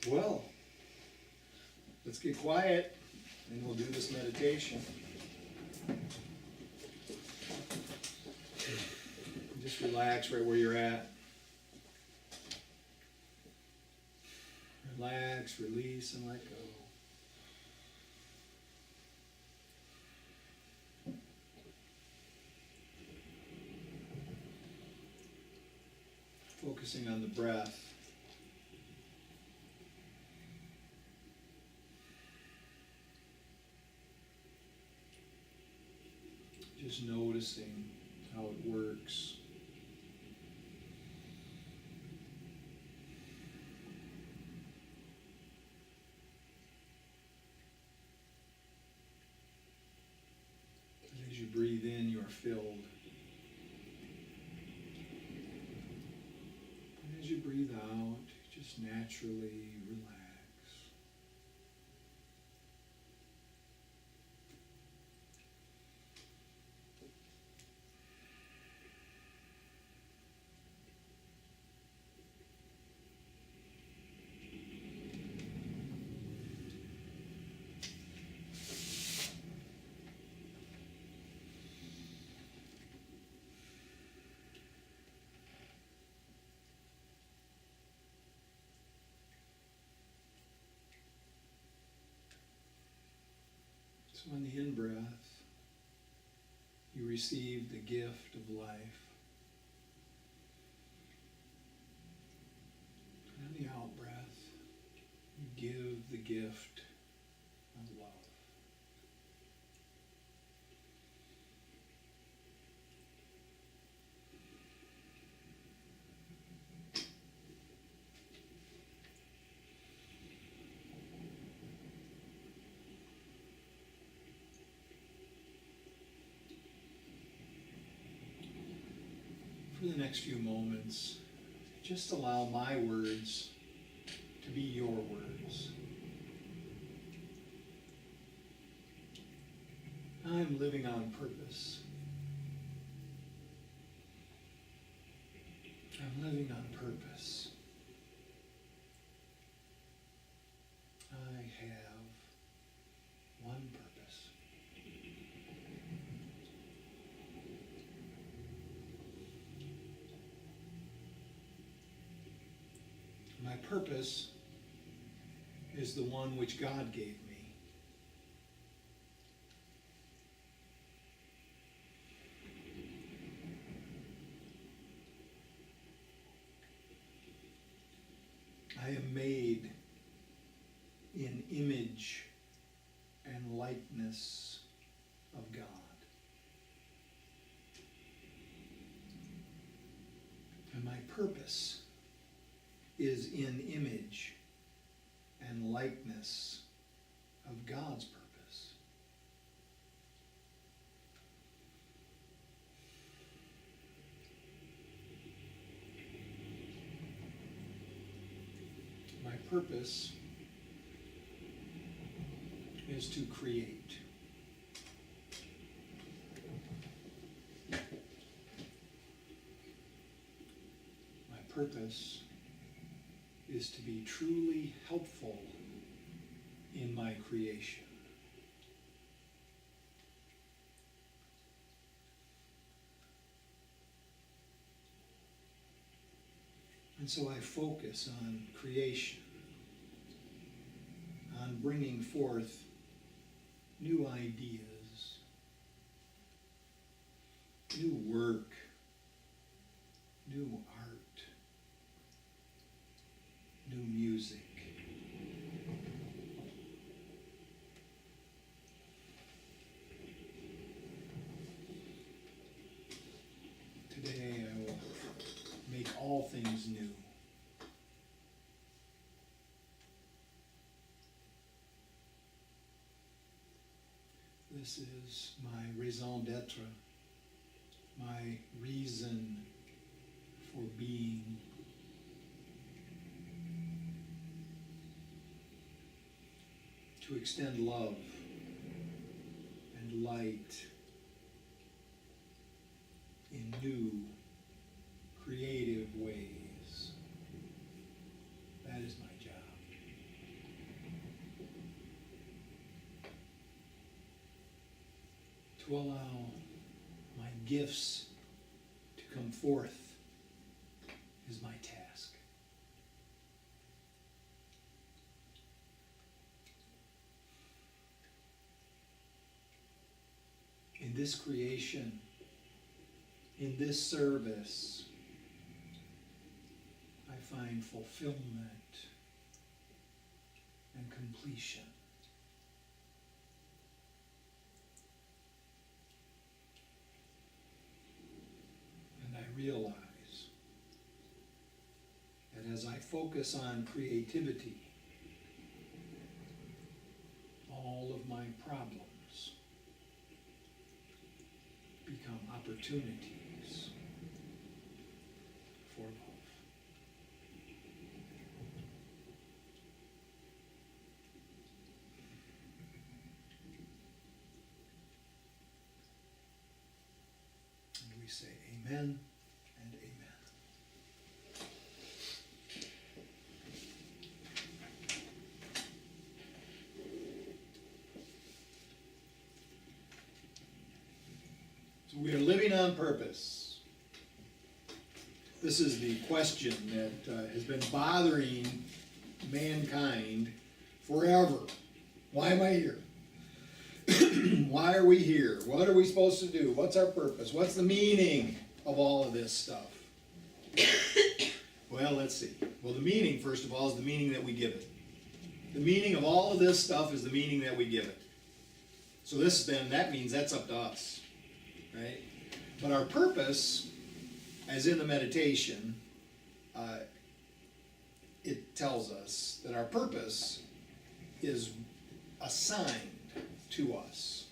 Well, let's get quiet and we'll do this meditation. Just relax right where you're at. Relax, release, and let go. Focusing on the breath. Just noticing how it works. As you breathe in, you are filled. And as you breathe out, just naturally relax. So on the in-breath, you receive the gift of life. And on the out-breath, you give the gift of love. For the next few moments, just allow my words to be your words. I'm living on purpose. I'm living on purpose. I have one purpose. My purpose is the one which God gave me. I am made in image and likeness of God. And my purpose is in image and likeness of God's purpose. My purpose is to create. My purpose is to be truly helpful in my creation. And so I focus on creation, on bringing forth new ideas, new work, new art, new music. Today I will make all things new. This is my raison d'etre, my reason for being. To extend love and light in new, creative ways. That is my job. to allow my gifts to come forth is my task. In this creation, in this service, I find fulfillment and completion. And I realize that as I focus on creativity, all of my problems become opportunities for love. And we say amen and amen. We are living on purpose. This is the question that has been bothering mankind forever. Why am I here? Why are we here? What are we supposed to do? What's our purpose? What's the meaning of all of this stuff? Well, let's see. Well, the meaning, first of all, is the meaning that we give it. The meaning of all of this stuff is the meaning that we give it. So that means that's up to us. Right? But our purpose, as in the meditation, it tells us that our purpose is assigned to us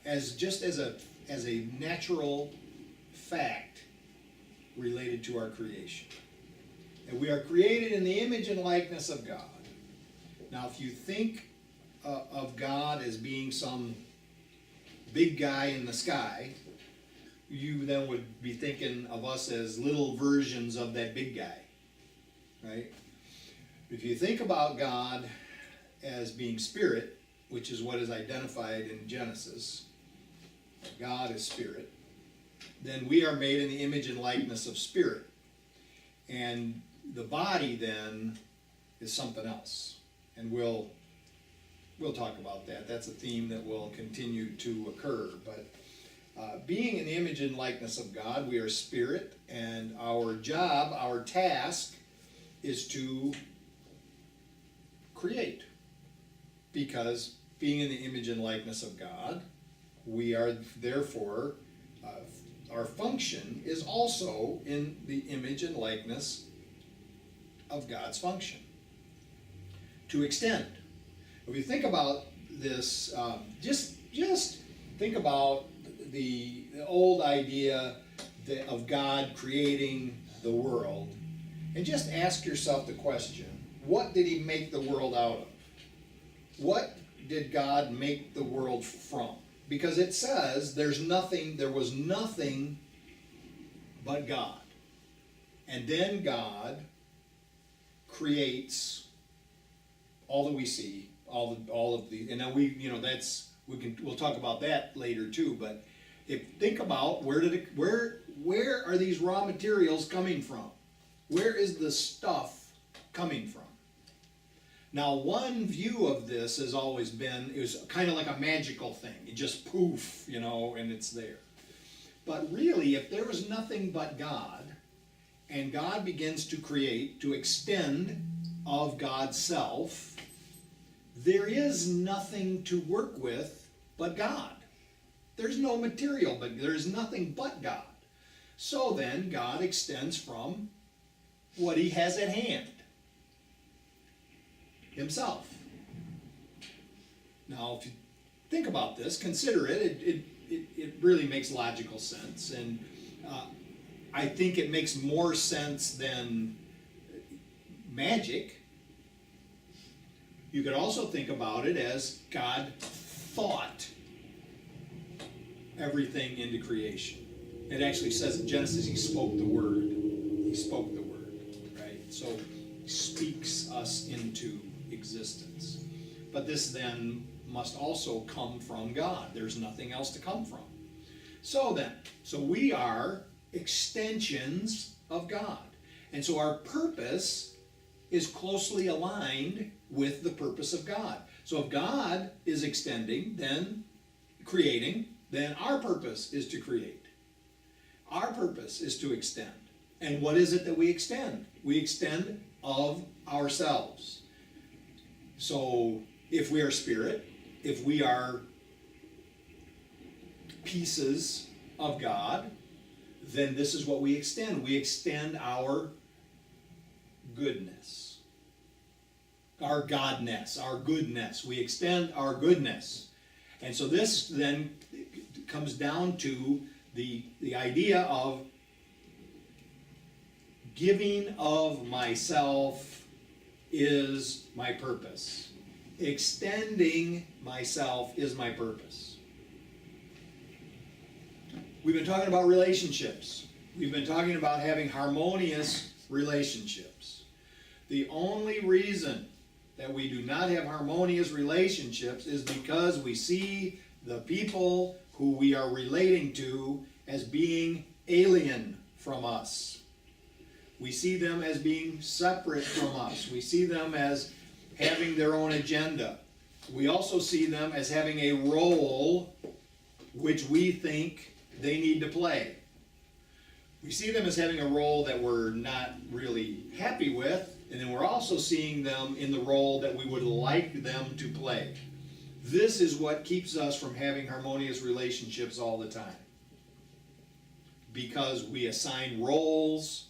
as a natural fact related to our creation. And we are created in the image and likeness of God. Now, if you think of God as being some big guy in the sky, you then would be thinking of us as little versions of that big guy, right? If you think about God as being spirit, which is what is identified in Genesis, God is spirit, then we are made in the image and likeness of spirit. And the body then is something else. And we'll talk about that. That's a theme that will continue to occur. But being in the image and likeness of God, we are spirit, and our job, our task, is to create. Because being in the image and likeness of God, we are therefore, our function is also in the image and likeness of God's function. To extend. If you think about this, just think about the old idea of God creating the world, and just ask yourself the question, what did he make the world out of? What did God make the world from? Because it says there was nothing but God. And then God creates all that we see, all of the, and now we'll talk about that later too, but think about where are these raw materials coming from? Where is the stuff coming from? Now, one view of this has always been, it was kind of like a magical thing. It just poof, and it's there. But really, if there was nothing but God, and God begins to create, to extend of God's self, there is nothing to work with but God. There's no material, but there's nothing but God. So then, God extends from what he has at hand. Himself. Now, if you think about this, consider it, it really makes logical sense. And I think it makes more sense than magic. You could also think about it as God thought everything into creation. It actually says in Genesis, he spoke the word. He spoke the word, right? So he speaks us into existence. But this then must also come from God. There's nothing else to come from. So we are extensions of God. And so our purpose is closely aligned with the purpose of God. So if God is extending, then creating, then our purpose is to create. Our purpose is to extend. And what is it that we extend? We extend of ourselves. So if we are spirit, if we are pieces of God, then this is what we extend. We extend our goodness, our godness, our goodness. We extend our goodness. And so this then comes down to the idea of giving of myself is my purpose. Extending myself is my purpose. We've been talking about relationships. We've been talking about having harmonious relationships. The only reason that we do not have harmonious relationships is because we see the people who we are relating to as being alien from us. We see them as being separate from us. We see them as having their own agenda. We also see them as having a role which we think they need to play. We see them as having a role that we're not really happy with, and then we're also seeing them in the role that we would like them to play. This is what keeps us from having harmonious relationships all the time. Because we assign roles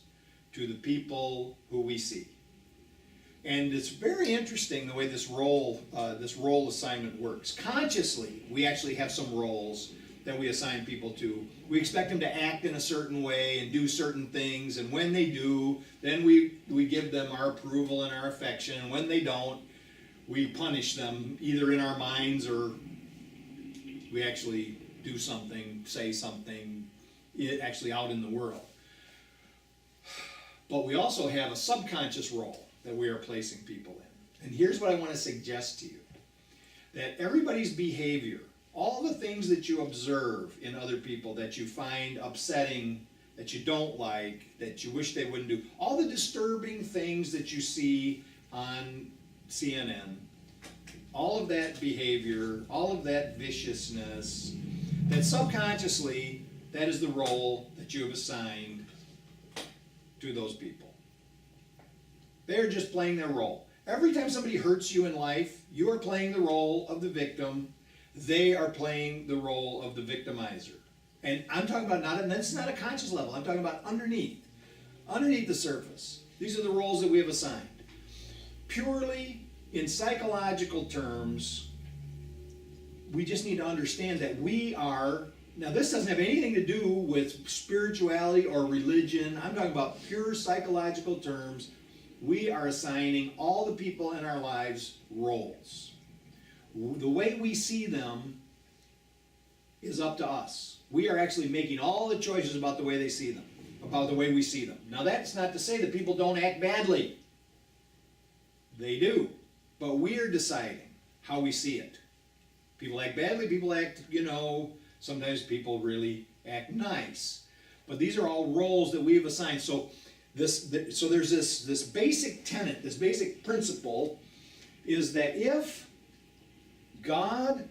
to the people who we see. And it's very interesting the way this role assignment works. Consciously, we actually have some roles that we assign people to. We expect them to act in a certain way and do certain things, and when they do, then we give them our approval and our affection, and when they don't, we punish them either in our minds or we actually do something, say something, actually out in the world. But we also have a subconscious role that we are placing people in. And here's what I want to suggest to you. That everybody's behavior, all the things that you observe in other people that you find upsetting, that you don't like, that you wish they wouldn't do, all the disturbing things that you see on CNN, all of that behavior, all of that viciousness, that subconsciously, that is the role that you have assigned to those people. They're just playing their role. Every time somebody hurts you in life, you are playing the role of the victim. They are playing the role of the victimizer. And I'm talking about this is not a conscious level. I'm talking about underneath the surface. These are the roles that we have assigned. Purely in psychological terms, we just need to understand that we are. Now, this doesn't have anything to do with spirituality or religion. I'm talking about pure psychological terms. We are assigning all the people in our lives roles. The way we see them is up to us. We are actually making all the choices about the way they see them, about the way we see them. Now, that's not to say that people don't act badly. They do. But we are deciding how we see it. People act badly, people act, sometimes people really act nice. But these are all roles that we have assigned. So there's this basic tenet, this basic principle is that if God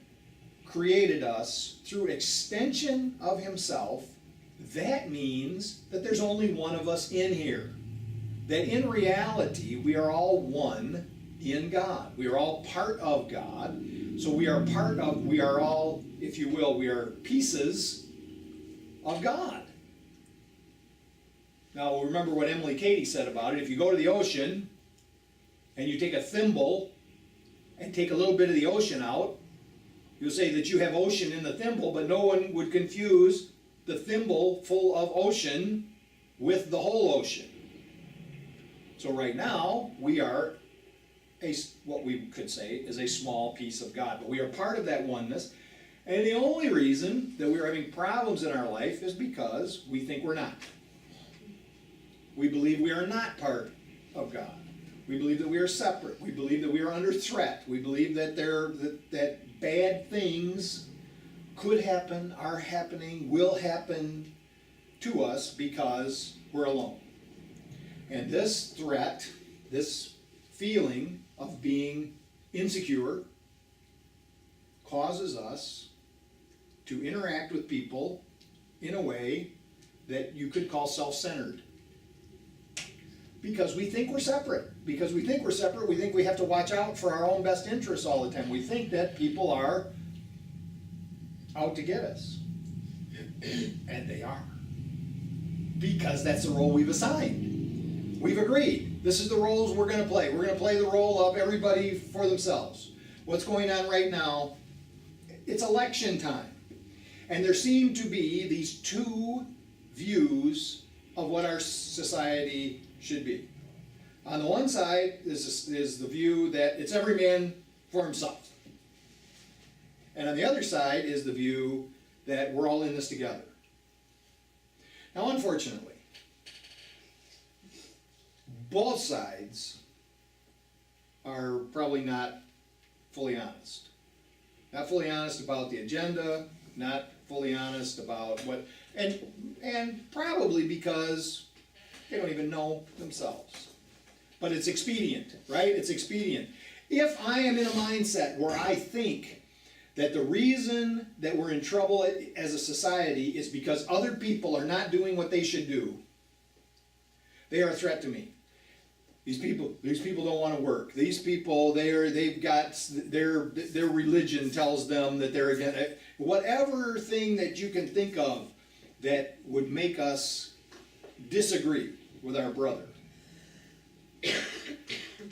created us through extension of himself, that means that there's only one of us in here. That in reality, we are all one in God. We are all part of God. So we are all, if you will, we are pieces of God. Now, remember what Emily Cady said about it. If you go to the ocean and you take a thimble and take a little bit of the ocean out, you'll say that you have ocean in the thimble, but no one would confuse the thimble full of ocean with the whole ocean. So right now, we are what we could say is a small piece of God, but we are part of that oneness. And the only reason that we're having problems in our life is because we think we're not. We believe we are not part of God. We believe that we are separate. We believe that we are under threat. We believe that that bad things could happen, are happening, will happen to us because we're alone. And this threat, this feeling of being insecure, causes us to interact with people in a way that you could call self-centered. Because we think we're separate. Because we think we're separate, we think we have to watch out for our own best interests all the time. We think that people are out to get us. And they are. Because that's the role we've assigned. We've agreed. This is the roles we're going to play. We're going to play the role of everybody for themselves. What's going on right now? It's election time. And there seem to be these two views of what our society should be. On the one side is the view that it's every man for himself. And on the other side is the view that we're all in this together. Now, unfortunately, both sides are probably not fully honest. Not fully honest about the agenda, not fully honest about what, and probably because they don't even know themselves. But it's expedient, right? It's expedient. If I am in a mindset where I think that the reason that we're in trouble as a society is because other people are not doing what they should do, they are a threat to me. These people don't want to work. These people, they've got their religion tells them that they're against whatever thing that you can think of that would make us disagree with our brother.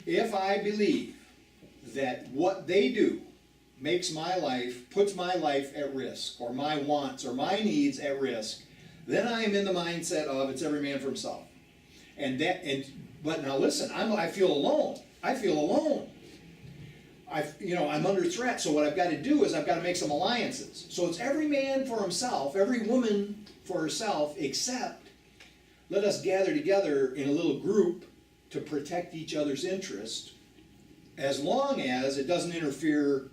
If I believe that what they do makes my life, puts my life at risk, or my wants or my needs at risk, then I am in the mindset of it's every man for himself. But now listen, I feel alone. I feel alone. I'm under threat, so what I've got to do is I've got to make some alliances. So it's every man for himself, every woman for herself, except let us gather together in a little group to protect each other's interest, as long as it doesn't interfere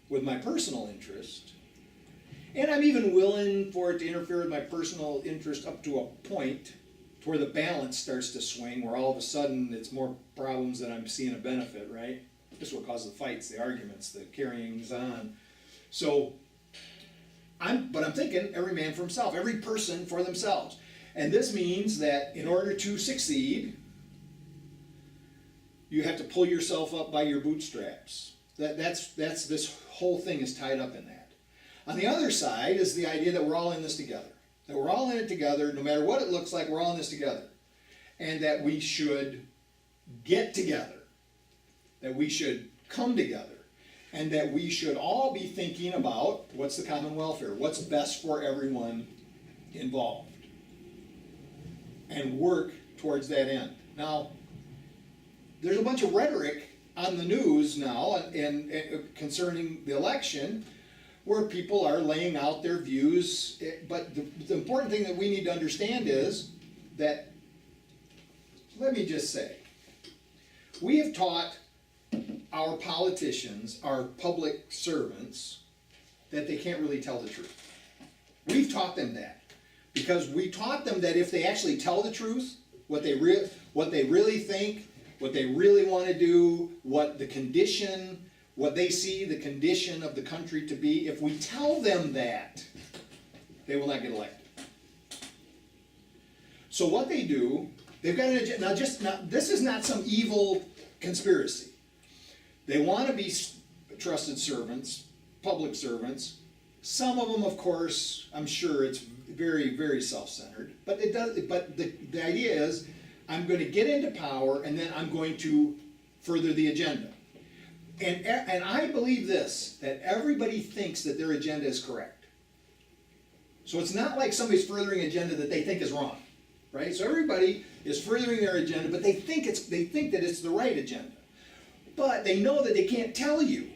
with my personal interest. And I'm even willing for it to interfere with my personal interest up to a point to where the balance starts to swing, where all of a sudden it's more problems than I'm seeing a benefit, right? This is what causes the fights, the arguments, the carryings on. So, I'm thinking every man for himself, every person for themselves. And this means that in order to succeed, you have to pull yourself up by your bootstraps. That's this whole thing is tied up in that. On the other side is the idea that we're all in this together. That we're all in it together, no matter what it looks like, we're all in this together. And that we should get together. That we should come together. And that we should all be thinking about what's the common welfare, what's best for everyone involved. And work towards that end. Now, there's a bunch of rhetoric on the news now and concerning the election where people are laying out their views, but the important thing that we need to understand is that, let me just say, we have taught our politicians, our public servants, that they can't really tell the truth. We've taught them that. Because we taught them that if they actually tell the truth, what they really think, what they really want to do, what they see the condition of the country to be, if we tell them that, they will not get elected. So what they do, they've got an agenda. Now, this is not some evil conspiracy. They want to be trusted servants, public servants. Some of them, of course, I'm sure it's very, very self-centered. But the idea is, I'm going to get into power, and then I'm going to further the agenda. And I believe this, that everybody thinks that their agenda is correct. So it's not like somebody's furthering an agenda that they think is wrong, right? So everybody is furthering their agenda, but they think that it's the right agenda. But they know that they can't tell you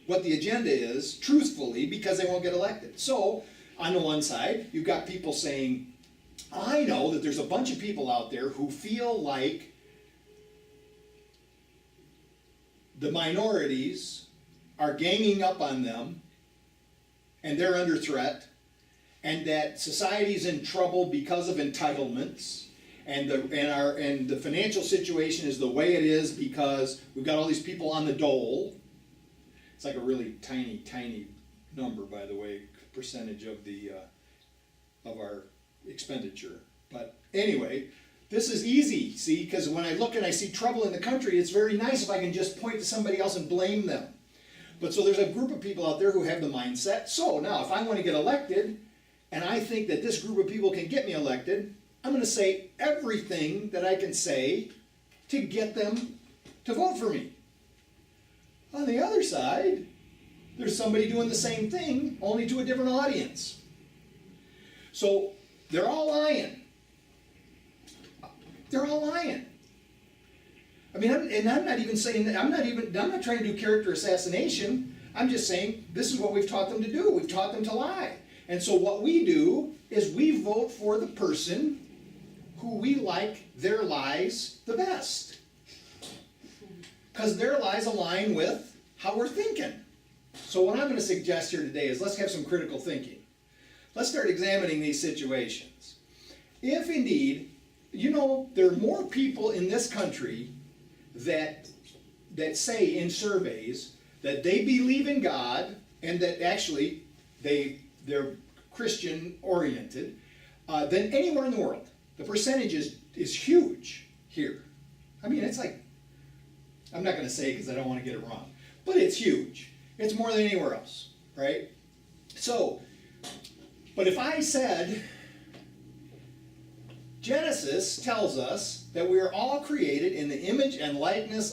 what the agenda is truthfully because they won't get elected. So on the one side, you've got people saying, I know that there's a bunch of people out there who feel like the minorities are ganging up on them, and they're under threat, and that society's in trouble because of entitlements, and the financial situation is the way it is because we've got all these people on the dole. It's like a really tiny number, by the way, percentage of the of our expenditure. But anyway, this is easy, see, because when I look and I see trouble in the country, it's very nice if I can just point to somebody else and blame them. But so there's a group of people out there who have the mindset, so now if I want to get elected, and I think that this group of people can get me elected, I'm going to say everything that I can say to get them to vote for me. On the other side, there's somebody doing the same thing, only to a different audience. So they're all lying. They're all lying. I mean, I'm not even saying that, I'm not trying to do character assassination. I'm just saying this is what we've taught them to do. We've taught them to lie. And so what we do is we vote for the person who we like their lies the best. Because their lies align with how we're thinking. So what I'm going to suggest here today is let's have some critical thinking. Let's start examining these situations. If indeed, you know, there are more people in this country that say in surveys that they believe in God and that actually they're Christian oriented than anywhere in the world. The percentage is huge here. I mean, it's like, I'm not going to say because I don't want to get it wrong, but it's huge. It's more than anywhere else, right? So, but if I said, Genesis tells us that we are all created in the image and likeness